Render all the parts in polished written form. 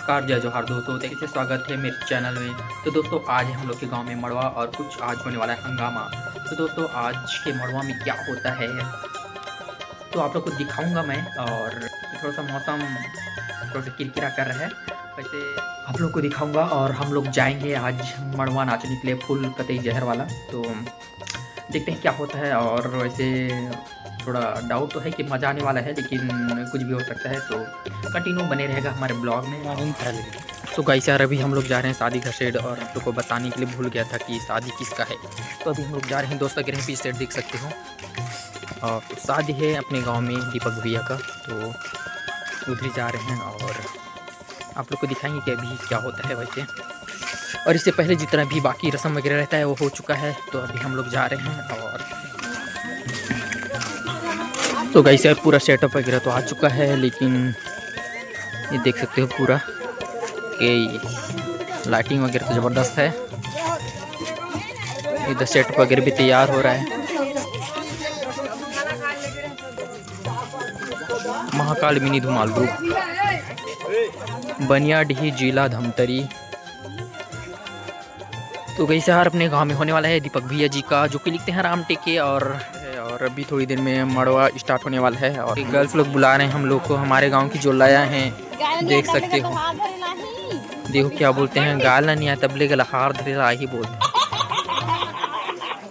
नमस्कार, जय जोहार दोस्तों, देखिए से स्वागत है मेरे चैनल में। तो दोस्तों आज हम लोग के गांव में मड़वा और कुछ आज होने वाला है हंगामा। तो दोस्तों आज के मड़वा में क्या होता है तो आप लोग को दिखाऊंगा मैं। और थोड़ा सा मौसम थोड़ा सा किरकिरा कर रहा है, वैसे आप लोग को दिखाऊंगा। और हम लोग जाएंगे आज मड़वा नाचने के लिए फुल कतई जहर वाला। तो देखते हैं क्या होता है। और वैसे थोड़ा डाउट तो है कि मज़ा आने वाला है, लेकिन कुछ भी हो सकता है, तो कंटिन्यू बने रहेगा हमारे ब्लॉग में। तो गाइस यार अभी हम लोग जा रहे हैं शादी का शेड, और आप लोग को बताने के लिए भूल गया था कि शादी किसका है। तो अभी हम लोग जा रहे हैं दोस्तों के रहे पीछे शेड देख सकते हो। और शादी है अपने गांव में दीपक भैया का, तो उधर जा रहे हैं और आप लोग को दिखाएंगे कि अभी क्या होता है वैसे। और इससे पहले जितना भी बाकी रस्म वगैरह रहता है वो हो चुका है, तो अभी हम लोग जा रहे हैं। और तो गाइस यार पूरा सेटअप वगैरह तो आ चुका है, लेकिन ये देख सकते हो पूरा कि लाइटिंग वगैरह तो ज़बरदस्त है। इधर सेटअप वगैरह भी तैयार हो रहा है। महाकाल मिनी धुमाल ग्रुप, बनियाडीह जिला धमतरी। तो गई यार अपने गांव में होने वाला है दीपक भैया जी का, जो कि लिखते हैं राम टेके। और अभी थोड़ी देर में मड़वा स्टार्ट होने वाला है। और गर्ल्स लोग बुला रहे हैं हम लोग को, हमारे गांव की जो लाया हैं देख सकते हो। देखो क्या बोलते हैं, गाल नहीं आया तबले का लहार धरेला ही बोलते।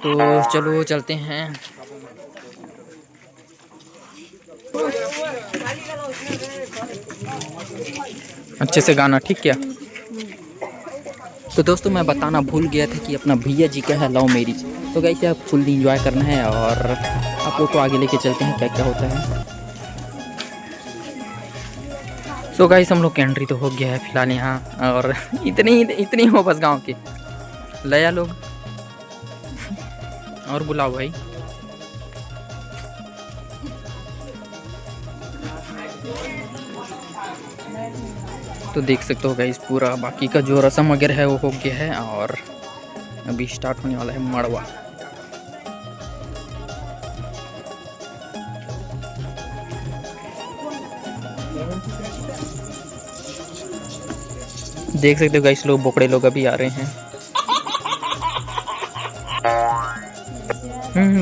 तो चलो चलते हैं। अच्छे से गाना ठीक क्या। तो दोस्तों मैं बताना भूल गया था कि अपना भैया जी का है लव मैरिज। तो गाइस आप फुल इंजॉय करना है, और आप लोग को आगे लेके चलते हैं क्या क्या होता है। तो गाइस हम लोग की एंट्री तो हो गया है फिलहाल यहाँ, और इतनी हो बस गांव के लया लोग। और बुलाओ भाई। तो देख सकते हो गाइस पूरा बाकी का जो रस्म वगैरह है वो हो गया है, और अभी स्टार्ट होने वाला है मड़वा। देख सकते हो गाइस लोग बोकड़े लोग अभी आ रहे हैं।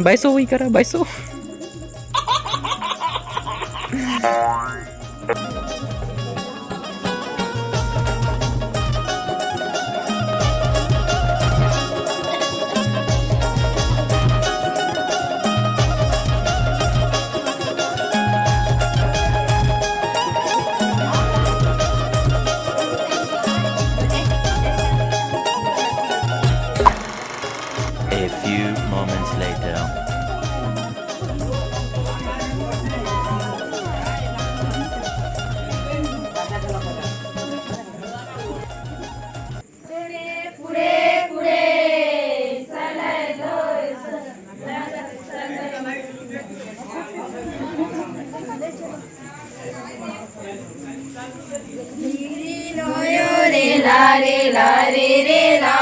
बैसो वही करा बैसो। A few moments later. ला रे ला रे रे ला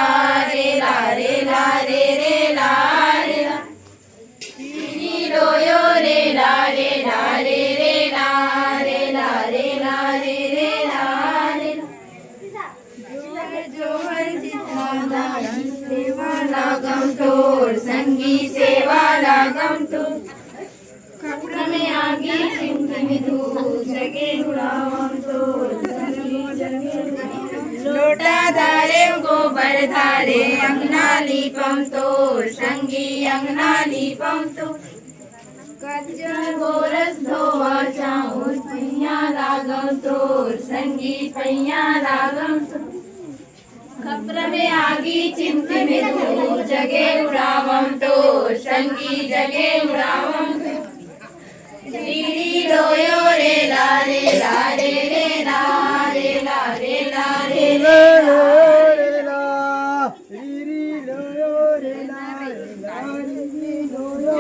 रे ला रे ला रे रे ला रे ला री लो यो रे ला रे ला रे रे ला रे ला रे ला रे रे ला रे जोहर जोहर जितना सेवा लागम तोर संगी सेवा लागम तोर कपड़ा में आगे चिमटी में धूल जगे उड़ावम तोर संगी जगे लोटा धारे गोबर धारे अंगना लीपम तोर संगी अंगना लीपम तोर कच्चा गोरस धोवा चाउर पैया लागम तोर संगी पैया लागम तोर खपरा में आगी चिमटी में धूल जगे उड़ावम तोर संगी जगे उड़ावम रीरी लोयो रे ला रे ला रे रे ला रे ला रे ला रे रे ला रीरी लोयो रे ला रे ला रीरी लोयो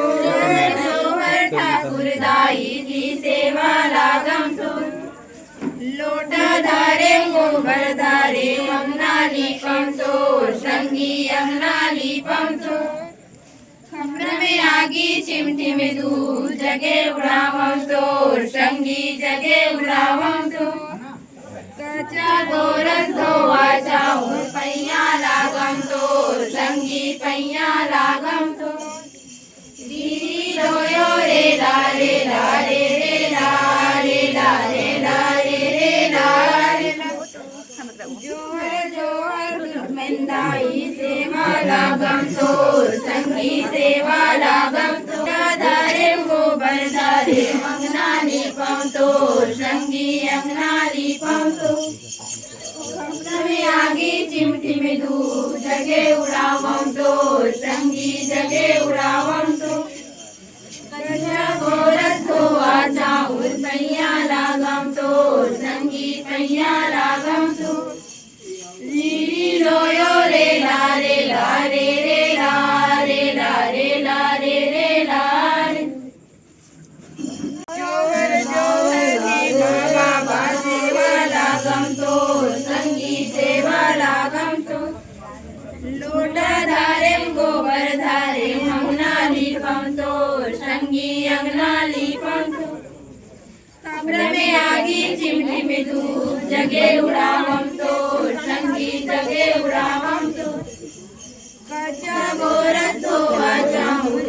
जोहर ठाकुर दाई की सेवा लागम तोर लोटा धारे गोबर धारे अंगना लीपम तोर संगी अंगना लीपम तोर खपरा में आगी चिमटी में दूध जगे उड़ावम तोर संगी जगे उड़ावम तोर गोरस धोवाचा पैया लागम तो संगी पैया लागम तो री लोयो रे ला रे ला रे रे ला रे ला रे ला रे रे ला रे जोहर जोहर दुर्मेंदाई सेवा लागम तो संगी सेवा लागम तो धारे गोबर धारे मंगना लीपम तो संगी अंगना लीपम तो में आगे चिमटी में दूध जगे उड़ावम तो संगी जगे उड़ावम तो कन्या गोरस धोवा चाउर पैया लागम तो संगी पैया लागम तो री लोयो रे ला रे ला रे रे ला रे ला रे ला रे रे ला रे जोहर जोहर बाबा सेवा लागम तो संगी सेवा लागम तो लोटा धारे गोबर धारे अंगना लीपम तो संगी अंगना लीपम तो ताम्र में आगी चिमटी में दूध जगे उड़ावम तो संगी जगे उड़ावम तो कच्चा गोरस धोवा चाहूं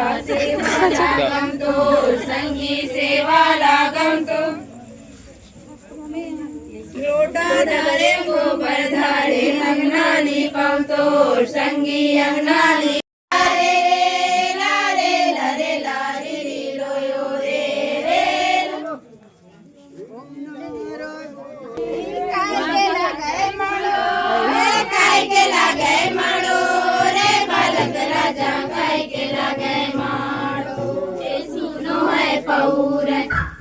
लागम तो संगी सेवा लागम तो लोटा धारे गोबर धारे अंगना लीपम तो संगी अंगना ली रे ला रे ला रे ला रे रे लोयो रे रे काय के लागे माड़ो रे बालक राजा काय के लागे माड़ो ए सुनो है पौर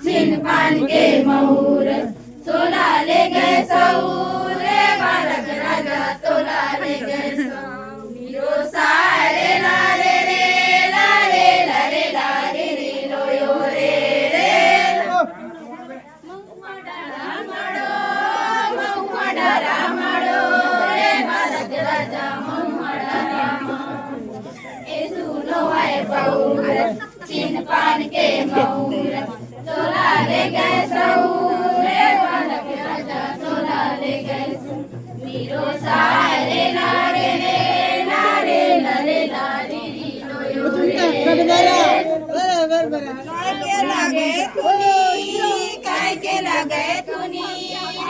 छिन पान के मऊर तोला ले गए सऊर रे बालक राजा तोला ले गए सऊर सारे ला रे रे ला रे ला रे ला रे रे लोयो रे रे मऊआ डारा माड़ो रे बालक राजा मऊआ डारा ए सुनो है पौर चिन पान के मऊर तोला ले गए सऊर रे बालक राजा तोला ले गए मीरो सारे ला रे रे ला रे ला रे ला रे री लोयो काय के लागे तुनी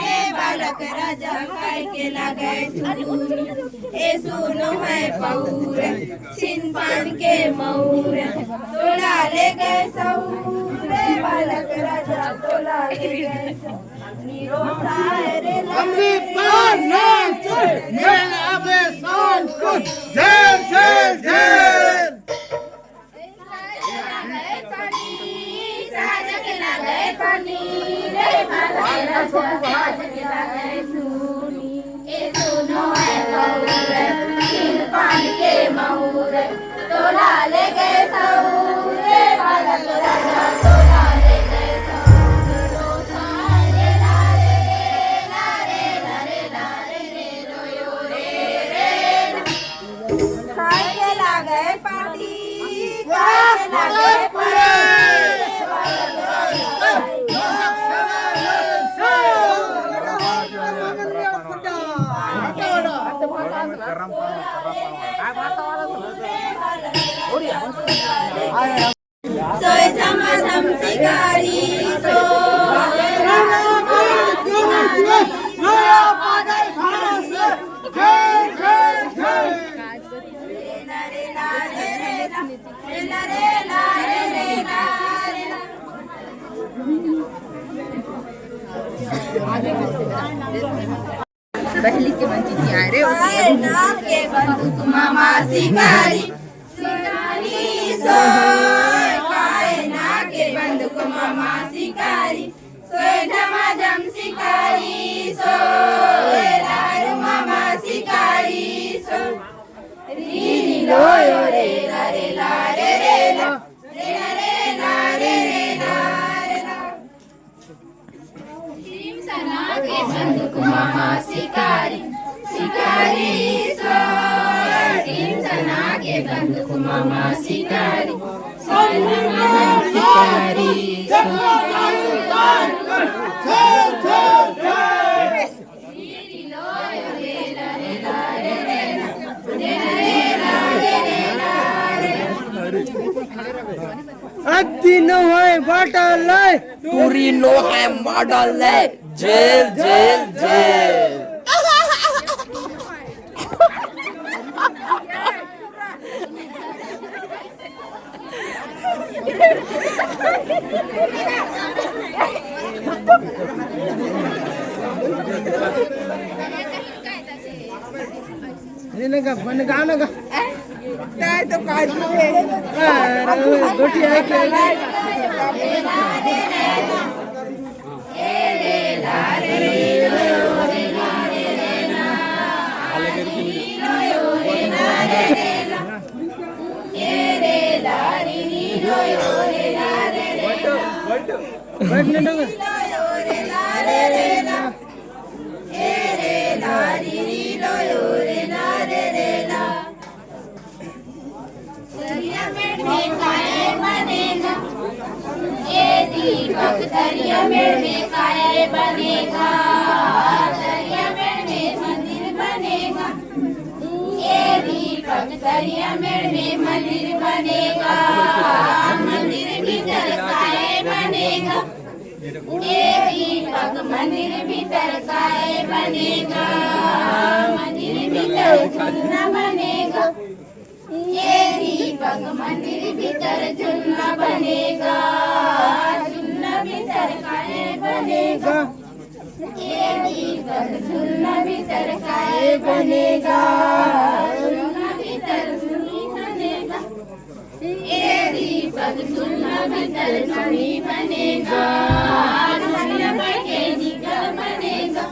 रे बालक राजा काय के लागे तुनी ए सुनो है पौर छिन पान के मऊर तोला ले गए सऊर रे बालक राजा तोला ले गए मीरो सारे ला रे पान के मऊर तोला ले गए सऊर रे बालक राजा तोला ले गए सऊर सारे ला रे ला रे ला रे ला रे रे रोयो रे रे काय के लागे पाटी काय के लागे सोय समाधम शिकारी सो पहली के बंदी थी आ रे नाम के बंदूक मामा शिकारी शिकारी सोय कायना के बंदूक मामा शिकारी सोय झमाझम शिकारी सोय लारू मामा शिकारी सो री री लो यो रे ला रे ला रे रे ला रे ला रे ला रे रे ला रे ला मामा शिकारी शिकारी टीम सना के बंदूक मामा शिकारी मामा शिकारी नो है बॉटल है टूरी नो है मॉडल है जेल जेल जेल का बन गाओ ना काय तो काय अरे गोटी है के दरिया में काय बनेगा दरिया में मंदिर बनेगा ये दीपक दरिया में मंदिर बनेगा मंदिर भीतर काय बनेगा ये दीपक मंदिर भीतर काय बनेगा मंदिर भीतर झुलना बनेगा ये दीपक मंदिर भीतर झुलना बनेगा भीतर काय बनेगा ये दीपक झुलना भीतर काय बनेगा झुलना भीतर झुली बनेगा ये दीपक झुलना भीतर झुली बनेगा झुलना के निकल बनेगा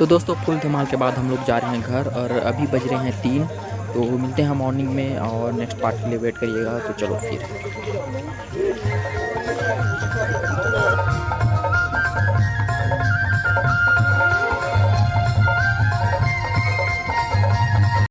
तो दोस्तों फुल धमाल के बाद हम लोग जा रहे हैं घर और अभी बज रहे हैं 3। तो मिलते हैं मॉर्निंग में और नेक्स्ट पार्ट के लिए वेट करिएगा। तो चलो फिर।